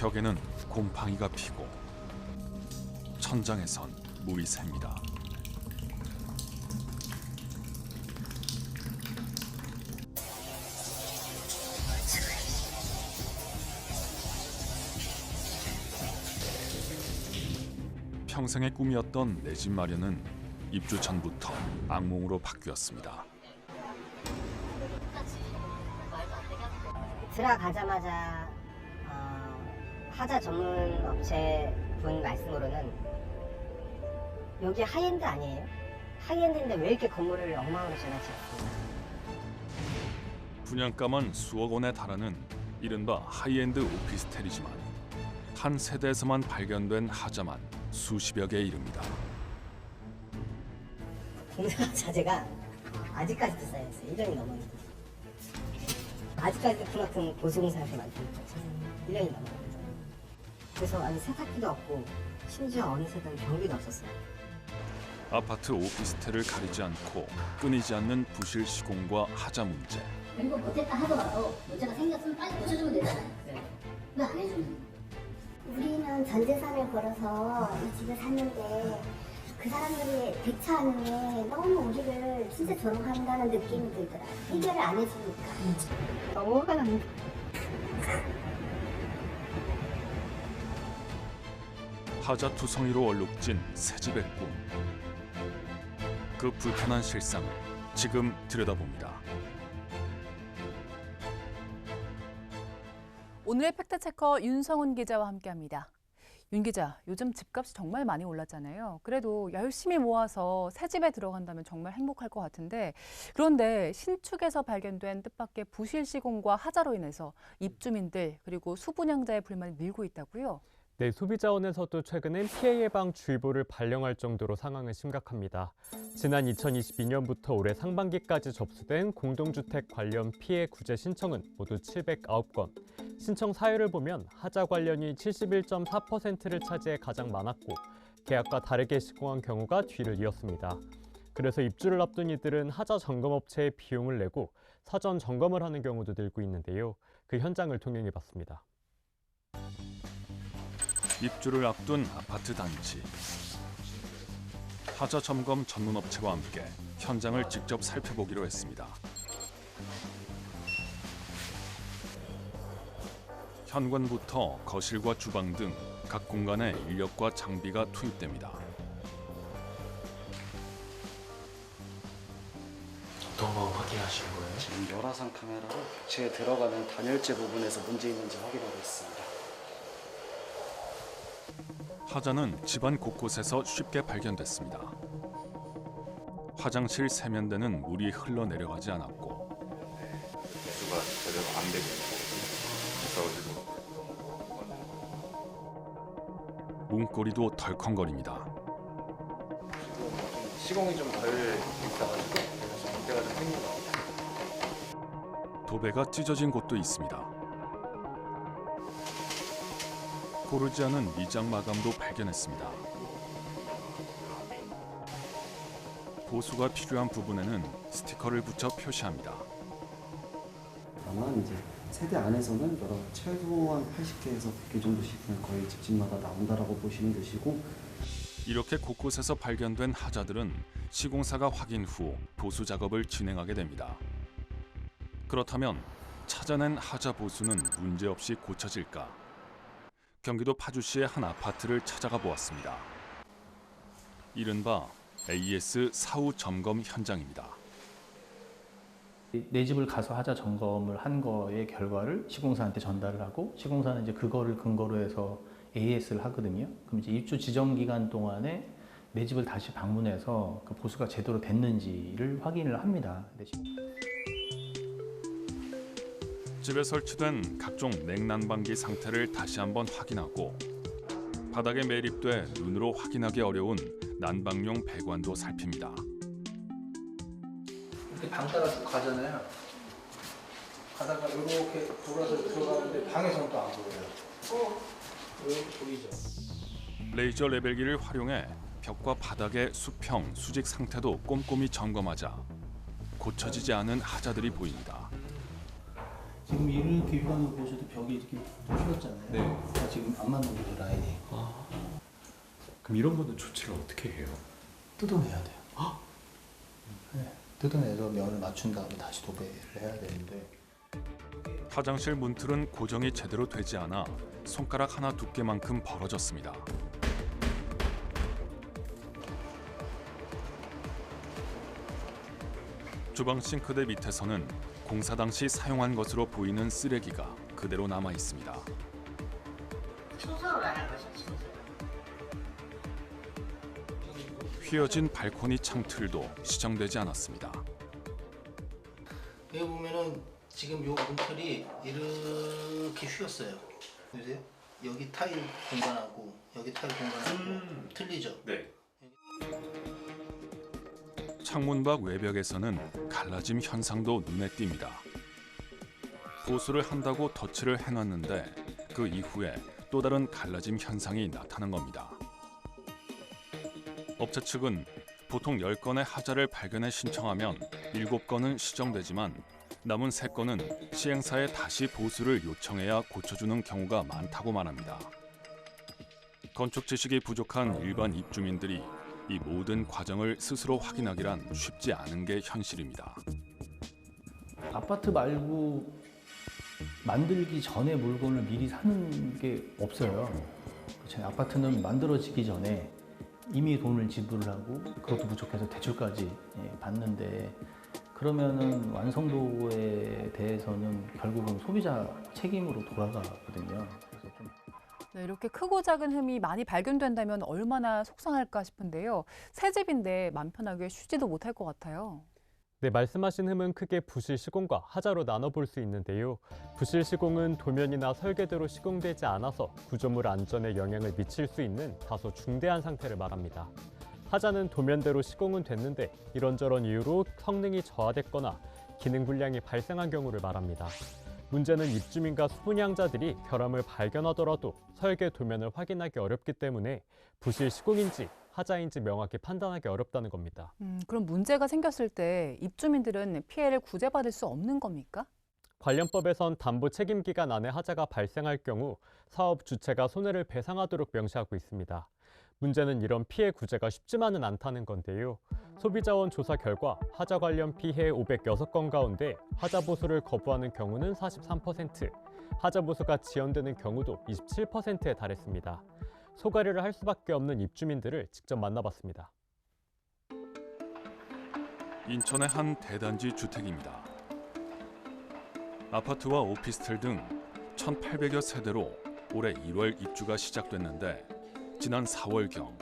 벽에는 곰팡이가 피고 천장에선 물이 샙니다. 평생의 꿈이었던 내 집 마련은 입주 전부터 악몽으로 바뀌었습니다. 들어가자마자 하자 전문 업체 분 말씀으로는 여기 하이엔드 아니에요? 하이엔드인데 왜 이렇게 건물을 엉망으로 지어놨습니까? 분양가만 수억 원에 달하는 이른바 하이엔드 오피스텔이지만 한 세대에서만 발견된 하자만 수십여 개에 이릅니다. 공사 자재가 아직까지도 쌓여있어요. 1년이 넘었는데. 아직까지도 그만큼 보수공사에서 만드는 거죠. 1년이 넘었는데. 그래서 아니 세탁기도 없고 심지어 어느 세대는 변기도 없었어요. 아파트 오피스텔을 가리지 않고 끊이지 않는 부실 시공과 하자 문제. 이거 못했다 하더라도 문제가 생겼으면 빨리 고쳐주면 되잖아요. 왜 안 해주는? 우리는 전 재산을 걸어서 이 집을 샀는데 그 사람들이 대처하는 게 너무 우리를 진짜 조롱한다는 느낌이 들더라. 해결을 안 해주니까. 너무 화가 납니다. 하자 투성이로 얼룩진 새집의 꿈. 그 불편한 실상을 지금 들여다봅니다. 오늘의 팩트체커 윤성훈 기자와 함께합니다. 윤 기자, 요즘 집값이 정말 많이 올랐잖아요. 그래도 열심히 모아서 새 집에 들어간다면 정말 행복할 것 같은데, 그런데 신축에서 발견된 뜻밖의 부실 시공과 하자로 인해서 입주민들 그리고 수분양자의 불만이 늘고 있다고요? 네, 소비자원에서도 최근엔 피해 예방 주의보를 발령할 정도로 상황은 심각합니다. 지난 2022년부터 올해 상반기까지 접수된 공동주택 관련 피해 구제 신청은 모두 709건. 신청 사유를 보면 하자 관련이 71.4%를 차지해 가장 많았고 계약과 다르게 시공한 경우가 뒤를 이었습니다. 그래서 입주를 앞둔 이들은 하자 점검업체에 비용을 내고 사전 점검을 하는 경우도 늘고 있는데요. 그 현장을 통행해봤습니다. 입주를 앞둔 아파트 단지. 하자 점검 전문 업체와 함께 현장을 직접 살펴보기로 했습니다. 현관부터 거실과 주방 등 각 공간에 인력과 장비가 투입됩니다. 어떤 거 확인하신 거예요? 지금 열화상 카메라로 객체에 들어가는 단열재 부분에서 문제 있는지 확인하고 있습니다. 하자는 집안 곳곳에서 쉽게 발견됐습니다. 화장실 세면대는 물이 흘러내려가지 않았고 배수가 제대로 안 되고 있거든요. 그래서 문고리도 덜컹거립니다. 시공이 좀 덜 있어가지고 그래서 문제가 좀 생긴 것 같아요. 도배가 찢어진 곳도 있습니다. 고르지 않은 미장 마감도 발견했습니다. 보수가 필요한 부분에는 스티커를 붙여 표시합니다. 다만 이제 세대 안에서는 여러 최소한 80개에서 100개 정도씩은 거의 집집마다 나온다라고 보시면 되시고, 이렇게 곳곳에서 발견된 하자들은 시공사가 확인 후 보수 작업을 진행하게 됩니다. 그렇다면 찾아낸 하자 보수는 문제없이 고쳐질까? 경기도 파주시의 한 아파트를 찾아가 보았습니다. 이른바 AS 사후 점검 현장입니다. 내 집을 가서 하자 점검을 한 거의 결과를 시공사한테 전달을 하고 시공사는 이제 그거를 근거로 해서 AS를 하거든요. 그럼 이제 입주 지정 기간 동안에 내 집을 다시 방문해서 그 보수가 제대로 됐는지를 확인을 합니다. 집에 설치된 각종 냉난방기 상태를 다시 한번 확인하고 바닥에 매립돼 눈으로 확인하기 어려운 난방용 배관도 살핍니다. 이렇게 방 따라 쭉 가잖아요. 가다가 이렇게 돌아서 들어가는데 방에서는 또 안 보여요. 이렇게 보이죠? 레이저 레벨기를 활용해 벽과 바닥의 수평, 수직 상태도 꼼꼼히 점검하자 고쳐지지 않은 하자들이 보입니다. 지금 이렇게 육안으로 보셔도 벽이 이렇게 휘었잖아요. 네. 그러니까 지금 안 맞는 거죠, 라인이. 그럼 이런 분은 조치를 어떻게 해요? 뜯어내야 돼요. 네. 뜯어내서 면을 맞춘 다음에 다시 도배를 해야 되는데 화장실 문틀은 고정이 제대로 되지 않아 손가락 하나 두께만큼 벌어졌습니다. 주방 싱크대 밑에서는 공사 당시 사용한 것으로 보이는 쓰레기가 그대로 남아 있습니다. 청소를 안 할 것이지. 휘어진 발코니 창틀도 시정되지 않았습니다. 여기 보면은 지금 요 문틀이 이렇게 휘었어요. 보세요? 여기 타일 공간하고 여기 타일 공간하고 틀리죠? 네. 창문 밖 외벽에서는 갈라짐 현상도 눈에 띕니다. 보수를 한다고 덧칠을 해놨는데 그 이후에 또 다른 갈라짐 현상이 나타난 겁니다. 업체 측은 보통 10건의 하자를 발견해 신청하면 7건은 시정되지만 남은 3건은 시행사에 다시 보수를 요청해야 고쳐주는 경우가 많다고 말합니다. 건축 지식이 부족한 일반 입주민들이 이 모든 과정을 스스로 확인하기란 쉽지 않은 게 현실입니다. 아파트 말고 만들기 전에 물건을 미리 사는 게 없어요. 그렇죠? 아파트는 만들어지기 전에 이미 돈을 지불을 하고 그것도 부족해서 대출까지 받는데 그러면은 완성도에 대해서는 결국은 소비자 책임으로 돌아가거든요. 그래서 좀 네, 이렇게 크고 작은 흠이 많이 발견된다면 얼마나 속상할까 싶은데요. 새 집인데 맘 편하게 쉬지도 못할 것 같아요. 네, 말씀하신 흠은 크게 부실 시공과 하자로 나눠볼 수 있는데요. 부실 시공은 도면이나 설계대로 시공되지 않아서 구조물 안전에 영향을 미칠 수 있는 다소 중대한 상태를 말합니다. 하자는 도면대로 시공은 됐는데 이런저런 이유로 성능이 저하됐거나 기능 불량이 발생한 경우를 말합니다. 문제는 입주민과 수분양자들이 결함을 발견하더라도 설계 도면을 확인하기 어렵기 때문에 부실 시공인지 하자인지 명확히 판단하기 어렵다는 겁니다. 그럼 문제가 생겼을 때 입주민들은 피해를 구제받을 수 없는 겁니까? 관련법에선 담보 책임 기간 안에 하자가 발생할 경우 사업 주체가 손해를 배상하도록 명시하고 있습니다. 문제는 이런 피해 구제가 쉽지만은 않다는 건데요. 소비자원 조사 결과 하자 관련 피해 506건 가운데 하자 보수를 거부하는 경우는 43%, 하자 보수가 지연되는 경우도 27%에 달했습니다. 소가리를 할 수밖에 없는 입주민들을 직접 만나봤습니다. 인천의 한 대단지 주택입니다. 아파트와 오피스텔 등 1,800여 세대로 올해 1월 입주가 시작됐는데 지난 4월경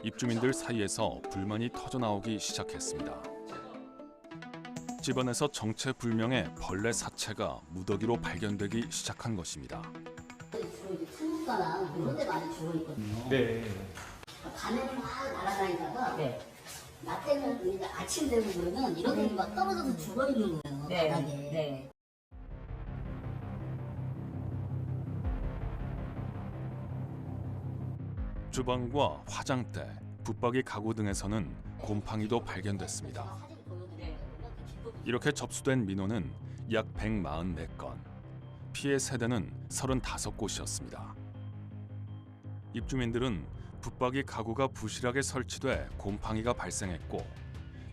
입주민들 사이에서 불만이 터져나오기 시작했습니다. 집안에서 정체불명의 벌레 사체가 무더기로 발견되기 시작한 것입니다. 주로 이제 창문가나 이런 데 많이 죽어 있거든요. 네. 밤에는 막 날아다니다가 낮 때는 이제 아침 되고 그러면 이런 데 막 떨어져서 죽어 있는 거예요. 바닥에. 주방과 화장대, 붙박이 가구 등에서는 곰팡이도 발견됐습니다. 이렇게 접수된 민원은 약 144건, 피해 세대는 35곳이었습니다. 입주민들은 붙박이 가구가 부실하게 설치돼 곰팡이가 발생했고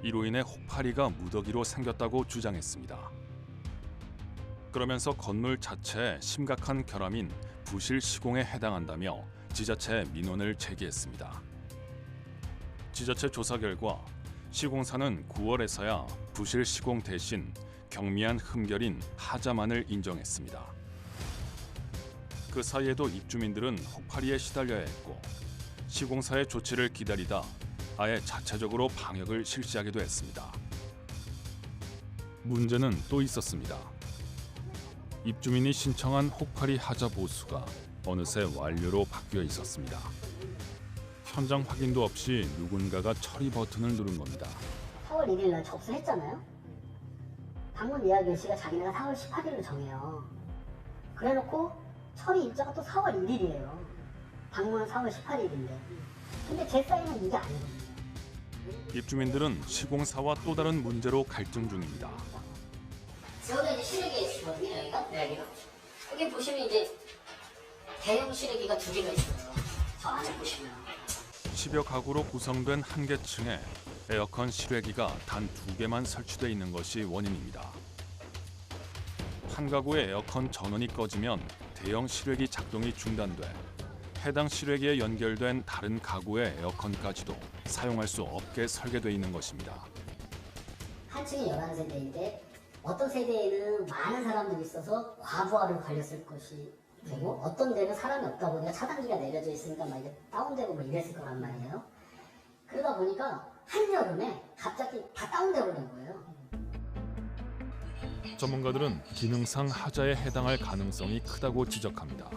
이로 인해 혹파리가 무더기로 생겼다고 주장했습니다. 그러면서 건물 자체에 심각한 결함인 부실 시공에 해당한다며 지자체에 민원을 제기했습니다. 지자체 조사 결과 시공사는 9월에서야 부실 시공 대신 경미한 흠결인 하자만을 인정했습니다. 그 사이에도 입주민들은 혹파리에 시달려야 했고 시공사의 조치를 기다리다 아예 자체적으로 방역을 실시하기도 했습니다. 문제는 또 있었습니다. 입주민이 신청한 혹파리 하자 보수가 어느새 완료로 바뀌어 있었습니다. 현장 확인도 없이 누군가가 처리 버튼을 누른 겁니다. 4월 1일 날 접수했잖아요. 방문 예약 일시가 자기네가 4월 18일로 정해요. 그래놓고 처리 일자가 또 4월 1일이에요. 방문은 4월 18일인데. 근데 제 사인은 이게 아니거든요. 입주민들은 시공사와 또 다른 문제로 갈등 중입니다. 여기가 이제 실내 게시거든요, 여기가. 네, 여기 보시면 이제 대형 실외기가 2개가 있어요. 저 안에 보시면. 10여 가구로 구성된 한 개층에 에어컨 실외기가 단 2개만 설치돼 있는 것이 원인입니다. 한 가구의 에어컨 전원이 꺼지면 대형 실외기 작동이 중단돼 해당 실외기에 연결된 다른 가구의 에어컨까지도 사용할 수 없게 설계돼 있는 것입니다. 한 층이 11세대인데 어떤 세대에는 많은 사람들이 있어서 과부하를 걸렸을 것이 되고 어떤 데는 사람이 없다 보니까 차단기가 내려져 있으니까 막 이제 다운되고 뭐 이랬을 거란 말이에요. 그러다 보니까 한여름에 갑자기 다 다운돼 버린 거예요. 전문가들은 기능상 하자에 해당할 가능성이 크다고 지적합니다.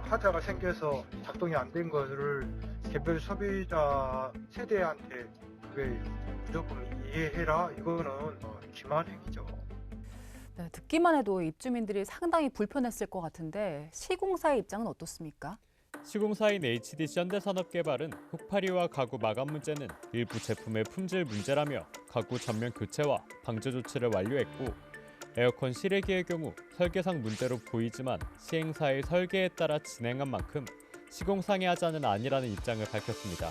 하자가 생겨서 작동이 안 된 거를 개별 소비자 세대한테 그게 무조건 이해해라 이거는 기만 행위죠. 네, 듣기만 해도 입주민들이 상당히 불편했을 것 같은데 시공사의 입장은 어떻습니까? 시공사인 HDC 현대산업개발은 혹파리와 가구 마감 문제는 일부 제품의 품질 문제라며 가구 전면 교체와 방제 조치를 완료했고 에어컨 실외기의 경우 설계상 문제로 보이지만 시행사의 설계에 따라 진행한 만큼 시공상의 하자는 아니라는 입장을 밝혔습니다.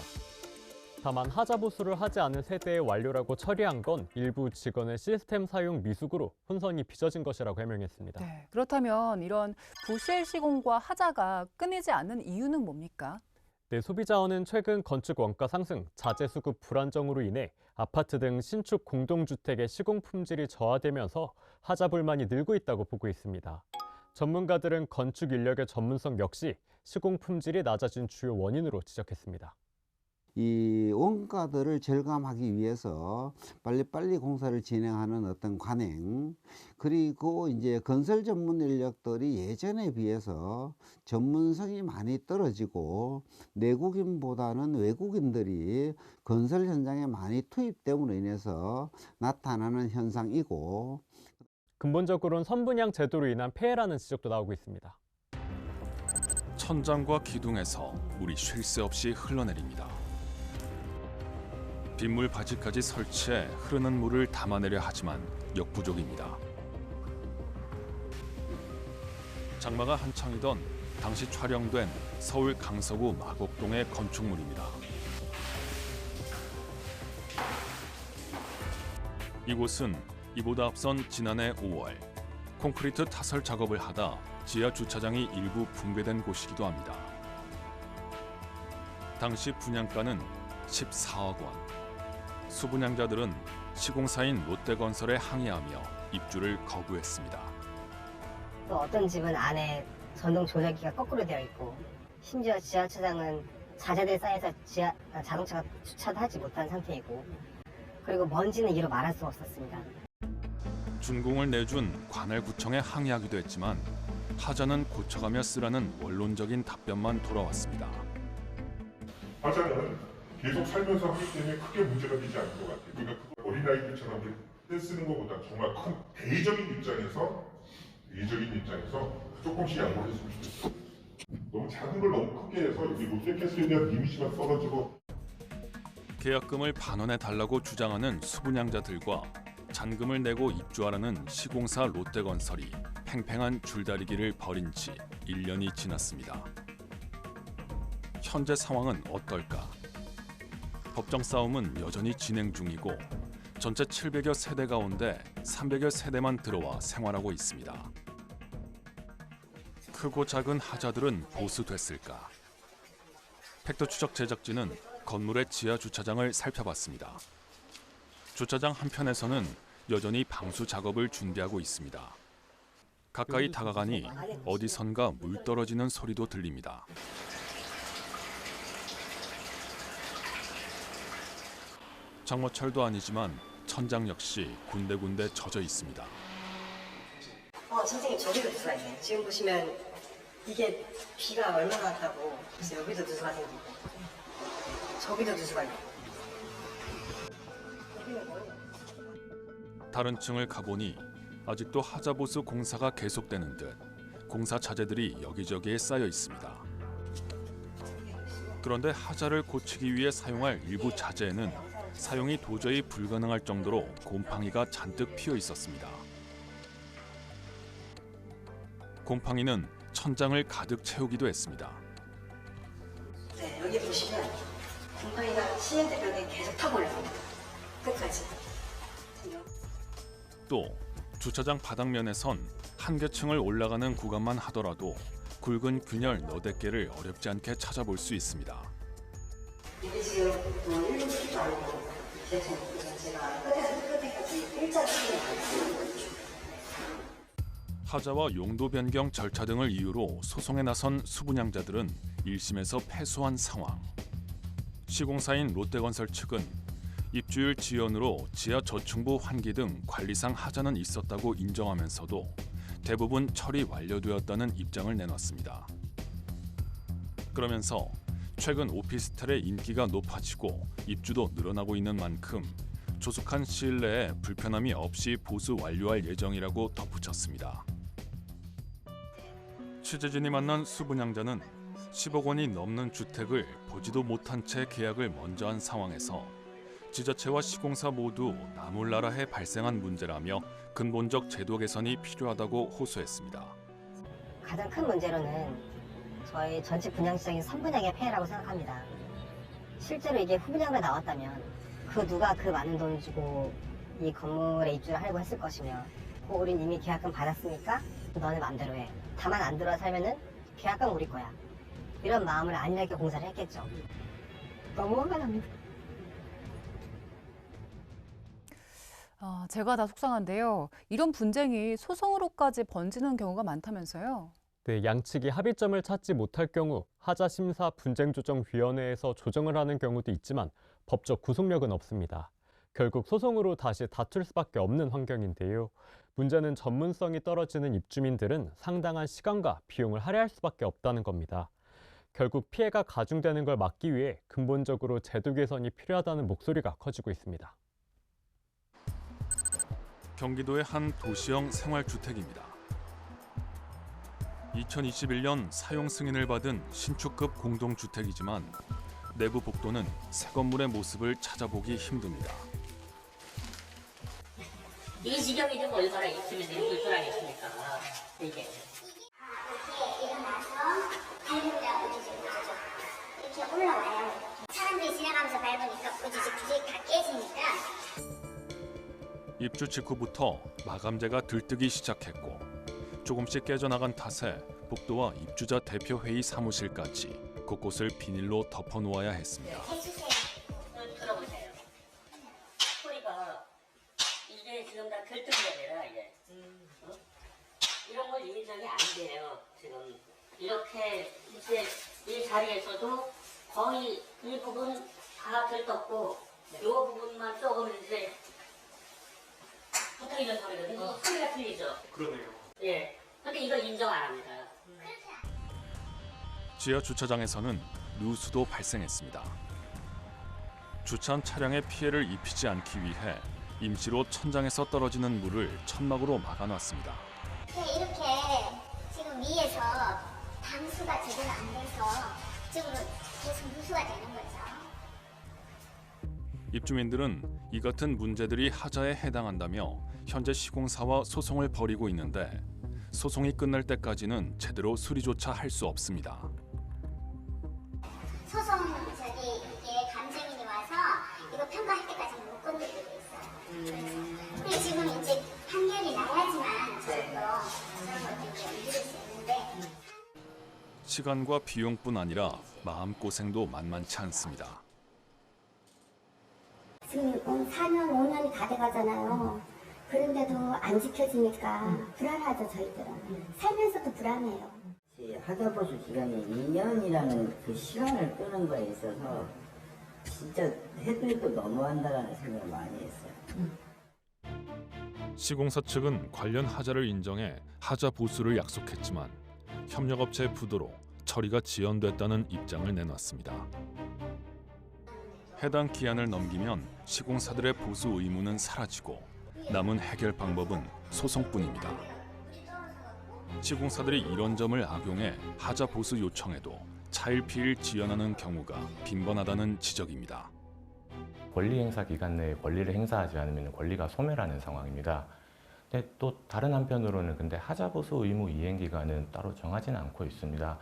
다만 하자 보수를 하지 않은 세대의 완료라고 처리한 건 일부 직원의 시스템 사용 미숙으로 혼선이 빚어진 것이라고 해명했습니다. 네, 그렇다면 이런 부실 시공과 하자가 끊이지 않는 이유는 뭡니까? 네, 소비자원은 최근 건축 원가 상승, 자재 수급 불안정으로 인해 아파트 등 신축 공동주택의 시공 품질이 저하되면서 하자 불만이 늘고 있다고 보고 있습니다. 전문가들은 건축 인력의 전문성 역시 시공 품질이 낮아진 주요 원인으로 지적했습니다. 이 원가들을 절감하기 위해서 빨리빨리 공사를 진행하는 어떤 관행, 그리고 이제 건설 전문 인력들이 예전에 비해서 전문성이 많이 떨어지고 내국인보다는 외국인들이 건설 현장에 많이 투입됨으로 인해서 나타나는 현상이고, 근본적으로는 선분양 제도로 인한 폐해라는 지적도 나오고 있습니다. 천장과 기둥에서 물이 쉴 새 없이 흘러내립니다. 빗물 바지까지 설치해 흐르는 물을 담아내려 하지만 역부족입니다. 장마가 한창이던 당시 촬영된 서울 강서구 마곡동의 건축물입니다. 이곳은 이보다 앞선 지난해 5월 콘크리트 타설 작업을 하다 지하 주차장이 일부 붕괴된 곳이기도 합니다. 당시 분양가는 14억 원. 수분양자들은 시공사인 롯데건설에 항의하며 입주를 거부했습니다. 또 어떤 집은 안에 전동 조절기가 거꾸로 되어 있고 심지어 지하주차장은 자재들 쌓여서 자동차가 주차도 하지 못한 상태이고 그리고 먼지는 이루 말할 수 없었습니다. 준공을 내준 관할구청에 항의하기도 했지만 하자는 고쳐가며 쓰라는 원론적인 답변만 돌아왔습니다. 하자는 계속 살면서 하기 때문에 크게 문제가 되지 않는 것 같아요. 그러니까 어린아이들처럼 쓰는 것보다 정말 큰 대의적인 입장에서 조금씩 양보를 했으면 좋겠어요. 너무 작은 걸 너무 크게 해서 여기 롯데캐슬에 대한 이미지가 떨어지고. 계약금을 반환해 달라고 주장하는 수분양자들과 잔금을 내고 입주하라는 시공사 롯데건설이 팽팽한 줄다리기를 벌인 지 1년이 지났습니다. 현재 상황은 어떨까? 법정 싸움은 여전히 진행 중이고 전체 700여 세대 가운데 300여 세대만 들어와 생활하고 있습니다. 크고 작은 하자들은 보수됐을까? 팩트추적 제작진은 건물의 지하 주차장을 살펴봤습니다. 주차장 한편에서는 여전히 방수 작업을 준비하고 있습니다. 가까이 다가가니 어디선가 물 떨어지는 소리도 들립니다. 장마철도 아니지만 천장 역시 군데군데 젖어 있습니다. 선생님 저기도 누수가 있네. 지금 보시면 이게 비가 얼마나 왔다고. 그래서 여기도 누수가 생기고 저기도 누수가 있고. 다른 층을 가보니 아직도 하자보수 공사가 계속되는 듯 공사 자재들이 여기저기에 쌓여 있습니다. 그런데 하자를 고치기 위해 사용할 일부 자재에는 사용이 도저히 불가능할 정도로 곰팡이가 잔뜩 피어 있었습니다. 곰팡이는 천장을 가득 채우기도 했습니다. 네, 여기 보시면 곰팡이가 시멘트 벽에 계속 타고 올라갑니다. 끝까지. 또 주차장 바닥면에선 한 개층을 올라가는 구간만 하더라도 굵은 균열 너댓 개를 어렵지 않게 찾아볼 수 있습니다. 이게 지금 1도 아니고 제가 끝에서 끝에까지 일자로 하자와 용도 변경 절차 등을 이유로 소송에 나선 수분양자들은 1심에서 패소한 상황. 시공사인 롯데건설 측은 입주율 지연으로 지하 저층부 환기 등 관리상 하자는 있었다고 인정하면서도 대부분 처리 완료되었다는 입장을 내놨습니다. 그러면서 최근 오피스텔의 인기가 높아지고 입주도 늘어나고 있는 만큼 조속한 시일 내에 불편함이 없이 보수 완료할 예정이라고 덧붙였습니다. 취재진이 만난 수분양자는 10억 원이 넘는 주택을 보지도 못한 채 계약을 먼저 한 상황에서 지자체와 시공사 모두 나몰라라해 발생한 문제라며 근본적 제도 개선이 필요하다고 호소했습니다. 가장 큰 문제로는 저희 전체 분양시장이 선분양의 폐해라고 생각합니다. 실제로 이게 후분양으로 나왔다면 그 누가 그 많은 돈을 주고 이 건물에 입주를 하려고 했을 것이며 우린 이미 계약금 받았으니까 너네 맘대로 해. 다만 안 들어와 살면은 계약금 우리 거야. 이런 마음을 안일하게 공사를 했겠죠. 너무 화가 납니다. 제가 다 속상한데요. 이런 분쟁이 소송으로까지 번지는 경우가 많다면서요. 네, 양측이 합의점을 찾지 못할 경우 하자심사분쟁조정위원회에서 조정을 하는 경우도 있지만 법적 구속력은 없습니다. 결국 소송으로 다시 다툴 수밖에 없는 환경인데요. 문제는 전문성이 떨어지는 입주민들은 상당한 시간과 비용을 할애할 수밖에 없다는 겁니다. 결국 피해가 가중되는 걸 막기 위해 근본적으로 제도 개선이 필요하다는 목소리가 커지고 있습니다. 경기도의 한 도시형 생활주택입니다. 2021년 사용 승인을 받은 신축급 공동주택이지만 내부 복도는 새 건물의 모습을 찾아보기 힘듭니다. 이 지경이 좀 얼마나 있으면 불편하겠습니까? 이게. 이렇게 일어나서 밟으려고 이렇게 올라와요. 사람들이 지나가면서 밟으니까 부지직 다 깨지니까. 입주 직후부터 마감재가 들뜨기 시작했고 조금씩 깨져나간 탓에 복도와 입주자 대표회의 사무실까지 곳곳을 비닐로 덮어놓아야 했습니다. 들어보세요. 소리가 이게 지금 다 들뜨기가 되라 이게. 이런 걸 인정이 안 돼요. 지금 이렇게 이제 이 자리에서도 거의 이 부분 다 들떴고 이 부분만 조금 이제 붙어 있는 소리거든요. 소리가 틀리죠. 그러네요. 예. 근데 이걸 인정 안 합니다. 지하 주차장에서는 누수도 발생했습니다. 주차한 차량에 피해를 입히지 않기 위해 임시로 천장에서 떨어지는 물을 천막으로 막아놨습니다. 이렇게 지금 위에서 방수가 제대로 안 돼서 이쪽으로 계속 누수가 되는 거죠. 입주민들은 이 같은 문제들이 하자에 해당한다며 현재 시공사와 소송을 벌이고 있는데 소송이 끝날 때까지는 제대로 수리조차 할 수 없습니다. 소송 이게 감정인이 와서 이거 평가할 때까지 못 건드리고 있어요. 근데 지금 이제 판결이 나야지만 저도 그런 것들이 이룰 수 있는데 시간과 비용뿐 아니라 마음고생도 만만치 않습니다. 지금 4년, 5년이 다 돼가잖아요. 그런데도 안 지켜지니까 불안하죠, 저희들은. 살면서도 불안해요. 하자보수 기간이 2년이라는 그 시간을 끄는 거에 있어서 진짜 해도 너무한다라는 생각을 많이 했어요. 시공사 측은 관련 하자를 인정해 하자 보수를 약속했지만 협력업체 부도로 처리가 지연됐다는 입장을 내놨습니다. 해당 기한을 넘기면 시공사들의 보수 의무는 사라지고 남은 해결 방법은 소송뿐입니다. 시공사들이 이런 점을 악용해 하자 보수 요청에도 차일피일 지연하는 경우가 빈번하다는 지적입니다. 권리 행사 기간 내에 권리를 행사하지 않으면 권리가 소멸하는 상황입니다. 근데 또 다른 한편으로는 근데 하자보수 의무 이행 기간은 따로 정하지는 않고 있습니다.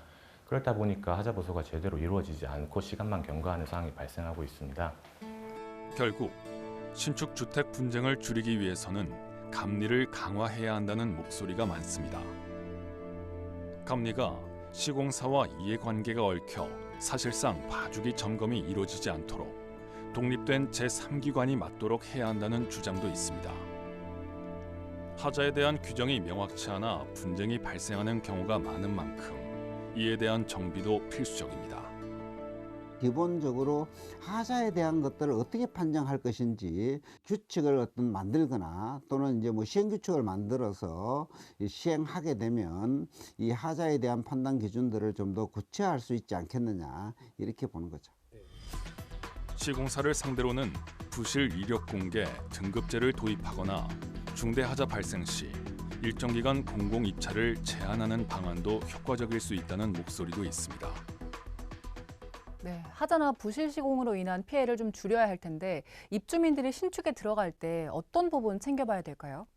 그렇다 보니까 하자보수가 제대로 이루어지지 않고 시간만 경과하는 상황이 발생하고 있습니다. 결국 신축 주택 분쟁을 줄이기 위해서는 감리를 강화해야 한다는 목소리가 많습니다. 감리가 시공사와 이해관계가 얽혀 사실상 봐주기 점검이 이루어지지 않도록 독립된 제3기관이 맡도록 해야 한다는 주장도 있습니다. 하자에 대한 규정이 명확치 않아 분쟁이 발생하는 경우가 많은 만큼 이에 대한 정비도 필수적입니다. 기본적으로 하자에 대한 것들을 어떻게 판정할 것인지 규칙을 어떤 만들거나 또는 이제 뭐 시행 규칙을 만들어서 시행하게 되면 이 하자에 대한 판단 기준들을 좀 더 구체화할 수 있지 않겠느냐 이렇게 보는 거죠. 시공사를 상대로는 부실 이력 공개, 등급제를 도입하거나 중대 하자 발생 시 일정 기간 공공 입찰을 제한하는 방안도 효과적일 수 있다는 목소리도 있습니다. 네, 하자나 부실 시공으로 인한 피해를 좀 줄여야 할 텐데 입주민들이 신축에 들어갈 때 어떤 부분 챙겨봐야 될까요?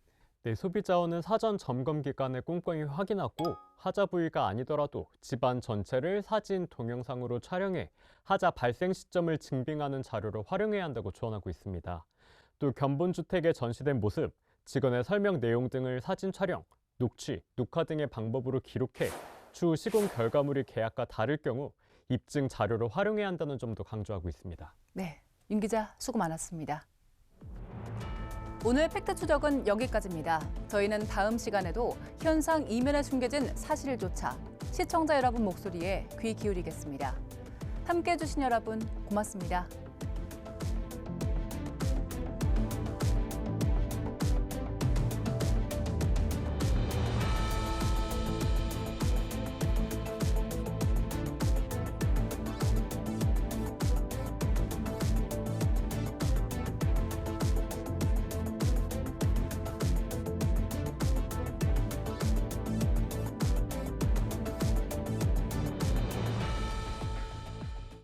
네, 소비자원은 사전 점검 기간에 꼼꼼히 확인하고 하자 부위가 아니더라도 집안 전체를 사진, 동영상으로 촬영해 하자 발생 시점을 증빙하는 자료로 활용해야 한다고 조언하고 있습니다. 또 견본주택에 전시된 모습, 직원의 설명 내용 등을 사진 촬영, 녹취, 녹화 등의 방법으로 기록해 추후 시공 결과물이 계약과 다를 경우 입증 자료로 활용해야 한다는 점도 강조하고 있습니다. 네, 윤 기자 수고 많았습니다. 오늘 팩트 추적은 여기까지입니다. 저희는 다음 시간에도 현상 이면에 숨겨진 사실조차 시청자 여러분 목소리에 귀 기울이겠습니다. 함께해 주신 여러분 고맙습니다.